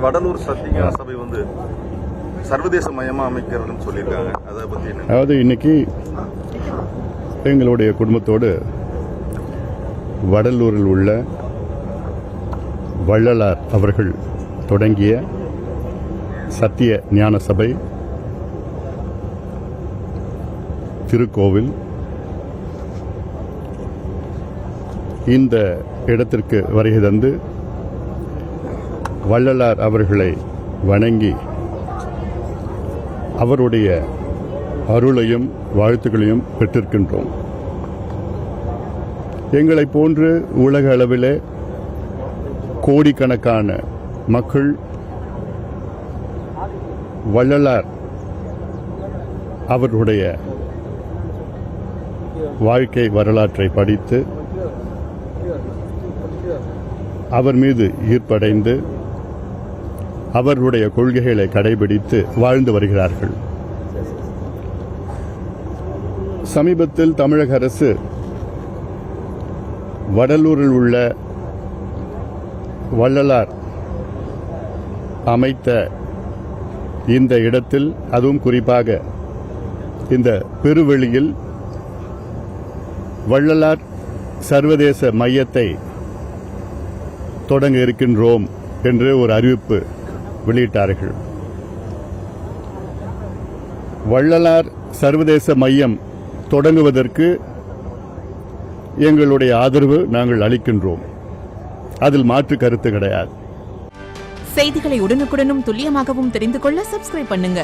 வடலூர் சத்திய சபை வந்து சர்வதேச மயமா அமைக்கிறதுன்னு சொல்லியிருக்காங்க. அதை பத்தி என்ன? அதாவது இன்னைக்கு எங்களுடைய குடும்பத்தோடு வடலூரில் உள்ள வள்ளலார் அவர்கள் தொடங்கிய சத்திய ஞான சபை திருக்கோவில் இந்த இடத்திற்கு வருகை தந்து வள்ளலார் அவர்களை வணங்கி அவருடைய அருளையும் வாழ்த்துக்களையும் பெற்றிருக்கின்றோம். எங்களை போன்று உலக அளவிலே கோடிக்கணக்கான மக்கள் வள்ளலார் அவருடைய வாழ்க்கை வரலாற்றை படித்து அவர் மீது ஈர்ப்படைந்து அவர்களுடைய கொள்கைகளை கடைபிடித்து வாழ்ந்து வருகிறார்கள். சமீபத்தில் தமிழக அரசு வடலூரில் உள்ள வள்ளலார் அமைத்த இந்த இடத்தில், அதுவும் குறிப்பாக இந்த பெருவெளியில் வள்ளலார் சர்வதேச மையத்தை தொடங்க இருக்கின்றோம் என்று ஒரு அறிவிப்பு வெளியிட்டார்கள். வள்ளலார் சர்வதேச மையம் தொடங்குவதற்கு எங்களுடைய ஆதரவு நாங்கள் அளிக்கின்றோம். அதில் மாற்று கருத்து கிடையாது. செய்திகளை உடனுக்குடனும் துல்லியமாகவும் தெரிந்து கொள்ள சப்ஸ்கிரைப் பண்ணுங்க.